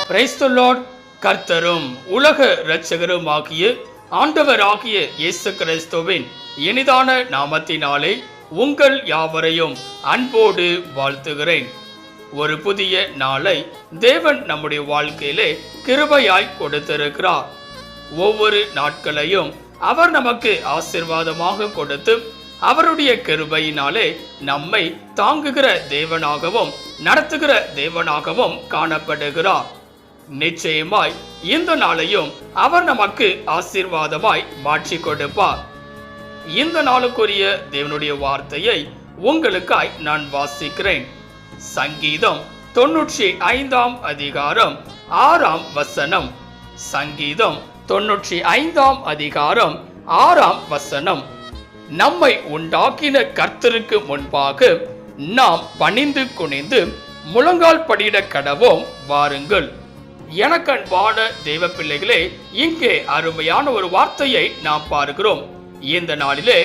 Praise the Lord. கர்த்தரும் உலக இரட்சகரும் ஆகிய ஆண்டவராகிய இயேசு கிறிஸ்துவின் இனிதான நாமத்தினாலே உங்கள் யாவரையும் அன்போடு வாழ்த்துகிறேன். ஒரு புதிய நாளை தேவன் நம்முடைய வாழ்க்கையிலே கிருபையாய் கொடுத்திருக்கிறார். ஒவ்வொரு நாட்களையும் அவர் நமக்கு ஆசீர்வாதமாக கொடுத்து அவருடைய கிருபையினாலே நம்மை தாங்குகிற தேவனாகவும் நடத்துகிற தேவனாகவும் காணப்படுகிறார். நிச்சயமாய் இந்த நாளையும் அவர் நமக்கு ஆசீர்வாதமாய் மாற்றி கொடுப்பார். இந்த நாளுக்குரிய தேவனுடைய வார்த்தையை உங்களுக்காய் நான் வாசிக்கிறேன். சங்கீதம் 95 அதிகாரம் 6 வசனம். சங்கீதம் 95 அதிகாரம் 6 வசனம். நம்மை உண்டாக்கின கர்த்தருக்கு முன்பாக நாம் பணிந்து குனிந்து முழங்கால் படியிட கடவோம் வாருங்கள். எனக்கன்பான தேவ பிள்ளைகளே, இங்கே அருமையான ஒரு வார்த்தையை நாம் பார்க்கிறோம். இந்த நாளிலே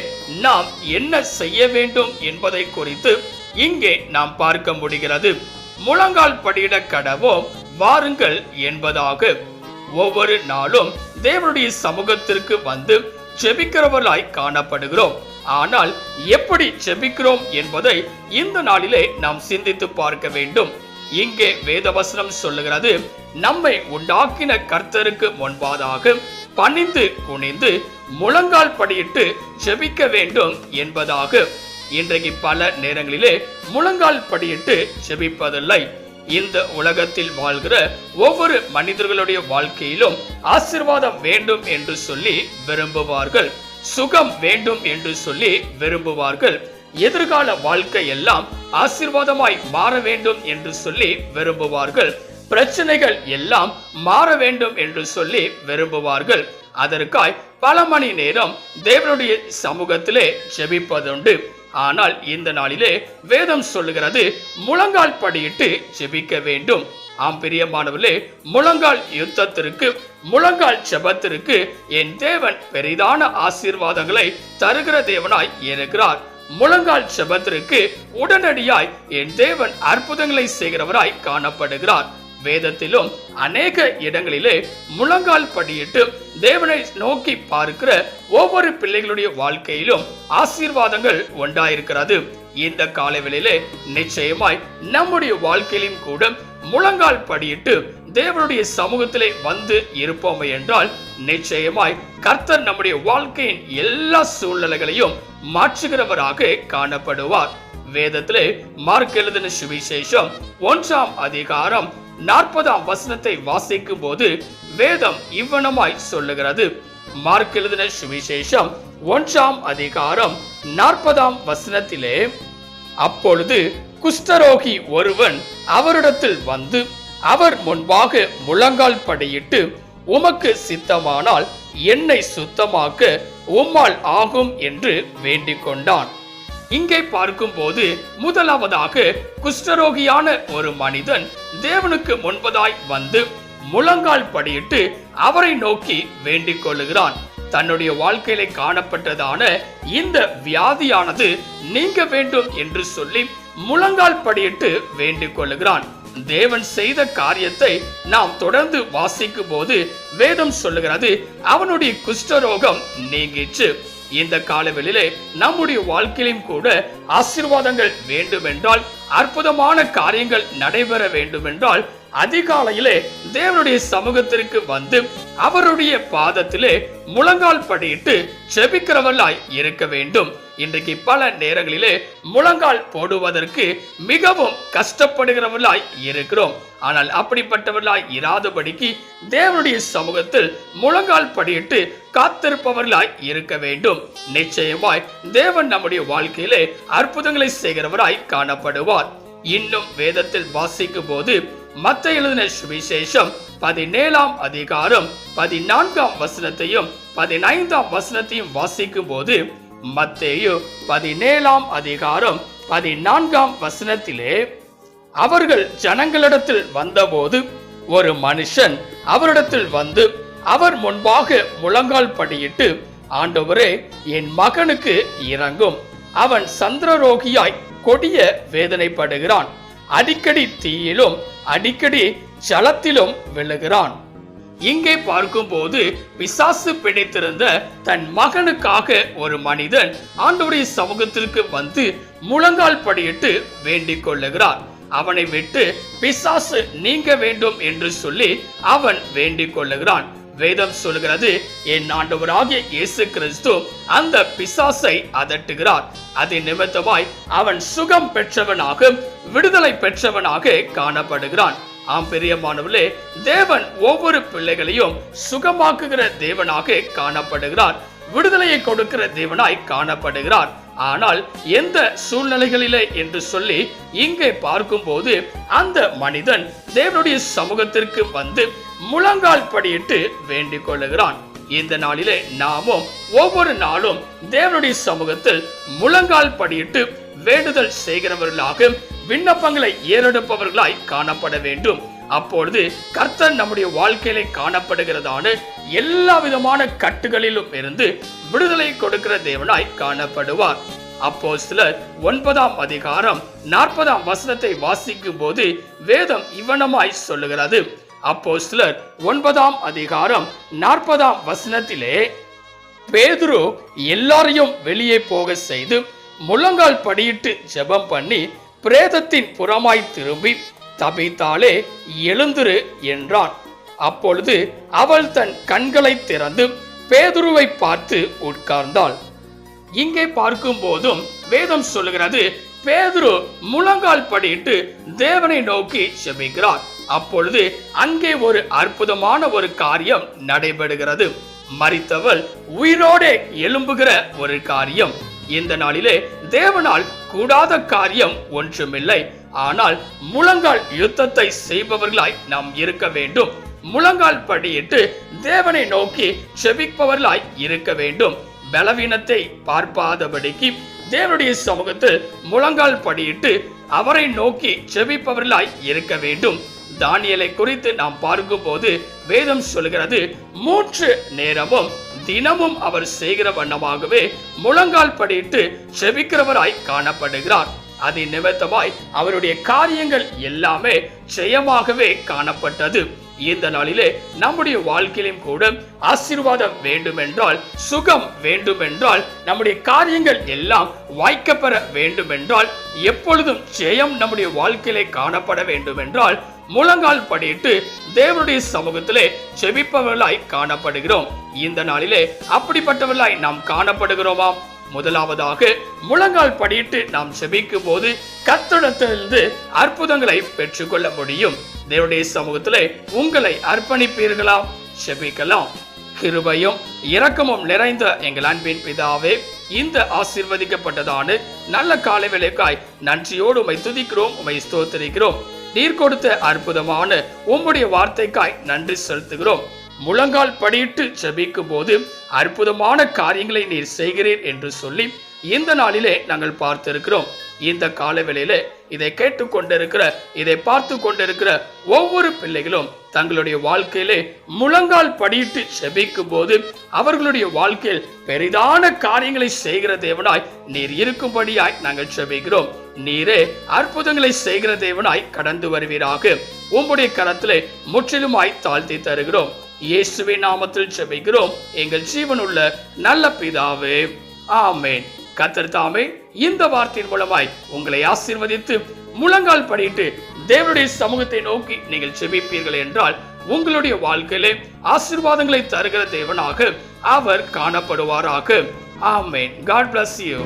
நாம் என்ன செய்ய வேண்டும் என்பதை குறித்து இங்கே நாம் பார்க்க முடிகிறது. முழங்கால் படியிட கடவோம் வாருங்கள் என்பதாக. ஒவ்வொரு நாளும் தேவனுடைய சமூகத்திற்கு வந்து ஜெபிக்கிறவர்களாய் காணப்படுகிறோம். ஆனால் எப்படி ஜெபிக்கிறோம் என்பதை இந்த நாளிலே நாம் சிந்தித்து பார்க்க வேண்டும். இங்கே வேதவசனம் சொல்லுகிறது, நம்மை உண்டாக்கின கர்த்தருக்கு முன்பாக பணிந்து குனிந்து முழங்கால் படியிட்டு ஜெபிக்க வேண்டும் என்பதாக. இன்றைக்கு பல நேரங்களிலே முழங்கால் படியிட்டு ஜெபிப்பதில்லை. இந்த உலகத்தில் வாழ்கிற ஒவ்வொரு மனிதர்களுடைய வாழ்க்கையிலும் ஆசீர்வாதம் வேண்டும் என்று சொல்லி விரும்புவார்கள், சுகம் வேண்டும் என்று சொல்லி விரும்புவார்கள், எதிர்கால வாழ்க்கை எல்லாம் ஆசீர்வாதமாய் மாற வேண்டும் என்று சொல்லி விரும்புவார்கள், பிரச்சனைகள் எல்லாம் மாற வேண்டும் என்று சொல்லி விரும்புவார்கள். அதற்காய் பல மணி நேரம் தேவனுடைய சமூகத்திலே ஜெபிப்பதுண்டு. ஆனால் இந்த நாளிலே வேதம் சொல்லுகிறது, முழங்கால் படியிட்டு ஜெபிக்க வேண்டும். ஆம் பிரியமானவர்களே, முழங்கால் யுத்தத்திற்கு, முழங்கால் ஜெபத்திற்கு என் தேவன் பெரிதான ஆசீர்வாதங்களை தருகிற தேவனாய் இருக்கிறார். முழங்கால் ஜெபத்திற்கு உடனடியாய் என் தேவன் அற்புதங்களை செய்கிறவராய் காணப்படுகிறார். வேதத்திலும் அநேக இடங்களிலே முழங்கால் படியிட்டு தேவனை நோக்கி பார்க்கிற ஒவ்வொரு பிள்ளைகளுடைய வாழ்க்கையிலும் ஆசீர்வாதங்கள் உண்டாயிருக்கிறது. இந்த காலவெளியிலே நிச்சயமாய் நம்முடைய வாழ்க்கையிலும் கூட முழங்கால் படியிட்டு தேவனுடைய சமூகத்திலே வந்து இருப்போம் என்றால் நிச்சயமாய் கர்த்தர் நம்முடைய வாழ்க்கையின் எல்லா சூழ்நிலைகளையும் மாற்றுகிறவராக காணப்படுவார். வேதத்திலே மார்க் எழுதின சுவிசேஷம் 1 அதிகாரம் 40 வசனத்தை வாசிக்கும் போது வேதம் இவ்வனமாய் சொல்லுகிறது. மார்க் எழுதின சுவிசேஷம் 1 அதிகாரம் 40 வசனத்திலே, அப்பொழுது குஷ்டரோகி ஒருவன் அவரிடத்தில் வந்து அவர் முன்பாக முழங்கால் படியிட்டு, உமக்கு சித்தமானால் என்னை சுத்தமாக்க உம்மால் ஆகும் என்று வேண்டிக் கொண்டான். இங்கே பார்க்கும் போது முதலாவதாக குஷ்டரோகியான ஒரு மனிதன் தேவனுக்கு முன்பதாய் வந்து முழங்கால் படியிட்டு அவரை நோக்கி வேண்டிக் கொள்ளுகிறான். தன்னுடைய வாழ்க்கையில காணப்பட்டதான இந்த வியாதியானது நீங்க வேண்டும் என்று சொல்லி முழங்கால் படியிட்டு வேண்டிக் கொள்ளுகிறான். தேவன் செய்த காரியத்தை நாம் தொடர்ந்து வாசிக்கும் போது வேதம் சொல்லுகிறது, அவனுடைய குஷ்டரோகம் நீங்கிச்சு. இந்த காலவெளியிலே நம்முடைய வாழ்க்கையிலும் கூட ஆசீர்வாதங்கள் வேண்டுமென்றால், அற்புதமான காரியங்கள் நடைபெற வேண்டுமென்றால் அதிகாலையிலே தேவனுடைய சமூகத்திற்கு வந்து அவருடைய பாதத்திலே முழங்கால் படியிட்டு ஜெபிக்கிறவர்களாய் இருக்க வேண்டும். இன்றைக்கு பல நேரங்களிலே முழங்கால் போடுவதற்கு மிகவும் கஷ்டப்படுகிறவர்களாய் இருக்கிறோம். ஆனால் அப்படிப்பட்டவர்களாய் இராதபடிக்கு தேவனுடைய சமூகத்தில் முழங்கால் படியிட்டு காத்திருப்பவர்களாய் இருக்க வேண்டும். நிச்சயமாய் தேவன் நம்முடைய வாழ்க்கையிலே அற்புதங்களை செய்கிறவராய் காணப்படுவார். இன்னும் வேதத்தில் வாசிக்கும் போது மத்தேயு எழுதின சுவிசேஷம் 17 அதிகாரம் 14 வசனத்தையும் 15 வசனத்தையும் வாசிக்கும் போது மத்தேயு 17 அதிகாரம் 14 வசனத்திலே, அவர்கள் ஜனங்களிடத்தில் வந்தபோது ஒரு மனுஷன் அவரிடத்தில் வந்து அவர் முன்பாக முழங்கால் படியிட்டு, ஆண்டவரே, என் மகனுக்கு இரங்கும், அவன் சந்திரரோகியாய் கொடிய வேதனைப்படுகிறான், அடிக்கடி தீயிலும் அடிக்கடி ஜலத்திலும் விழுகிறான். இங்கே பார்க்கும்போது பிசாசு பிடித்திருந்த தன் மகனுக்காக ஒரு மனிதன் ஆண்டவருடைய சமூகத்திற்கு வந்து முழங்கால் படியிட்டு வேண்டிக் கொள்ளுகிறார். அவனை விட்டு பிசாசு நீங்க வேண்டும் என்று சொல்லி அவன் வேண்டிக் கொள்ளுகிறான். வேதம் சொல்கிறது, என் ஆண்டவராகிய இயேசு கிறிஸ்து அந்த பிசாசை அதட்டுகிறார். அது நிமித்தமாய் அவன் சுகம் பெற்றவனாக, விடுதலை பெற்றவனாக காணப்படுகிறான். ஆம் பிரியமானவர்களே, தேவன் ஒவ்வொரு பிள்ளைகளையும் சுகமாக்குகிற தேவனாக காணப்படுகிறார், விடுதலையை கொடுக்கிற தேவனாய் காணப்படுகிறார். ஆனால் எந்த சூழ்நிலைகளிலே என்று சொல்லி இங்கே பார்க்கும்போது அந்த மனிதன் தேவனுடைய சமூகத்திற்கு வந்து முழங்கால் படியிட்டு வேண்டிக் கொள்ளுகிறான். இந்த நாளிலே நாமும் ஒவ்வொரு நாளும் தேவனுடைய சமூகத்தில் முழங்கால் படியிட்டு வேண்டுதல் செய்கிறவர்களாக, விண்ணப்பங்களை ஏறெடுப்பவர்களாய் காணப்பட வேண்டும். அப்பொழுது கர்த்தர் நம்முடைய வாழ்க்கையிலே காணப்படுகிறதான எல்லா விதமான கட்டுகளிலும் இருந்து விடுதலை கொடுக்கிற தேவனாய் காணப்படுவார். அப்போஸ்தலர் 9ஆம் அதிகாரம் 40ஆம் வசனத்தை வாசிக்கும் போது வேதம் இவ்வனமாய் சொல்லுகிறது. அப்போஸ்தலர் 9ஆம் அதிகாரம் 40ஆம் வசனத்திலே, பேதுரு எல்லாரையும் வெளியே போக செய்து முழங்கால் படியிட்டு ஜெபம் பண்ணி பிரேதத்தின் புறமாய் திரும்பி, தபித்தாளே எழுந்திரு என்றான். அப்பொழுது அவள் தன் கண்களை திறந்து பேதுருவை பார்த்து உட்கார்ந்தாள். இங்கே பார்க்கும் போதும் வேதம் சொல்லுகிறது, பேதுரு முழங்கால் படியிட்டு தேவனை நோக்கி ஜெபிக்கிறார். அப்பொழுது அங்கே ஒரு அற்புதமான ஒரு காரியம் நடைபெறுகிறது. மரித்தவள் உயிரோடே எழும்புகிற ஒரு காரியம். இந்த நாளிலே தேவனால் கூடாத காரியம் ஒன்றுமில்லை. ஆனால் முழங்கால் யுத்தத்தை செய்பவர்களாய் நாம் இருக்க வேண்டும். முழங்கால் படியிட்டு தேவனை நோக்கி செபிப்பவர்களாய் இருக்க வேண்டும். பலவீனத்தை பார்ப்பாதபடிக்கு தேவனுடைய சமூகத்தில் முழங்கால் படியிட்டு அவரை நோக்கி செபிப்பவர்களாய் இருக்க வேண்டும். தானியேலை குறித்து நாம் பார்க்கும் போது வேதம் சொல்கிறது, 3 நேரமும் தினமும் அவர் செய்கிற வண்ணமாகவே முழங்கால் படியிட்டு செபிக்கிறவராய் காணப்படுகிறார். அது நிமித்தமாய் அவருடைய காரியங்கள் எல்லாமே ஜெயமாகவே காணப்பட்டது. இந்த நாளிலே நம்முடைய வாழ்க்கையிலும் கூட ஆசீர்வாதம் வேண்டுமென்றால், சுகம் வேண்டுமென்றால், நம்முடைய காரியங்கள் எல்லாம் வாய்க்கப்பெற வேண்டுமென்றால், எப்பொழுதும் ஜெயம் நம்முடைய வாழ்க்கையிலே காணப்பட வேண்டுமென்றால் முழங்கால் படியிட்டு தேவனுடைய சமூகத்திலே செபிப்பவர்களாய் காணப்படுகிறோம். இந்த நாளிலே அப்படிப்பட்டவர்களாய் நாம் காணப்படுகிறோமா? முதலாவதாக முழங்கால் படியிட்டு நாம் செபிக்கும் போது கர்த்தரிடத்திலிருந்து அற்புதங்களை பெற்றுக்கொள்ள முடியும். தேவனுடைய சமூகத்திலே உங்களை அர்ப்பணிப்பீர்களா? செபிக்கலாம். கிருபையும் இரக்கமும் நிறைந்த எங்கள் அன்பின் பிதாவே, இந்த ஆசீர்வதிக்கப்பட்டதான நல்ல காலை வேளைக்காய் நன்றியோடு உம்மை துதிக்கிறோம், உம்மை ஸ்தோத்திரிக்கிறோம். நீர் கொடுத்த அற்புதமான உம்முடைய வார்த்தைக்காய் நன்றி செலுத்துகிறோம். முழங்கால் படியிட்டு ஜெபிக்கும் போது அற்புதமான காரியங்களை நீர் செய்கிறீர் என்று சொல்லி இந்த நாளிலே நாங்கள் பார்த்திருக்கிறோம். இந்த காலவேளையிலே இதை கேட்டுக்கொண்டிருக்கிற, இதை பார்த்து கொண்டிருக்கிற ஒவ்வொரு பிள்ளைகளும் தங்களுடைய வாழ்க்கையிலே முழங்கால் படியிட்டு செபிக்கும் போது அவர்களுடைய வாழ்க்கையில் பெரிதான காரியங்களை செய்கிற தேவனாய் நீர் இருக்கும்படியாய் நாங்கள் செபிக்கிறோம். நீரே அற்புதங்களை செய்கிற தேவனாய் கடந்து வருவீராக. உம்முடைய கரத்திலே முற்றிலுமாய் தாழ்த்தி தருகிறோம். இயேசுவின் நாமத்தில் செபிக்கிறோம் எங்கள் ஜீவனுள்ள நல்ல பிதாவே, ஆமென். கர்த்தர் தாமே இந்த வார்த்தையின் மூலமாய் உங்களை ஆசீர்வதித்து முழங்கால் படியிட்டு தேவனுடைய சமூகத்தை நோக்கி நீங்கள் செபிப்பீர்கள் என்றால் உங்களுடைய வாழ்க்கையிலே ஆசீர்வாதங்களை தருகிற தேவனாக அவர் காணப்படுவாராக. ஆமென். God bless you.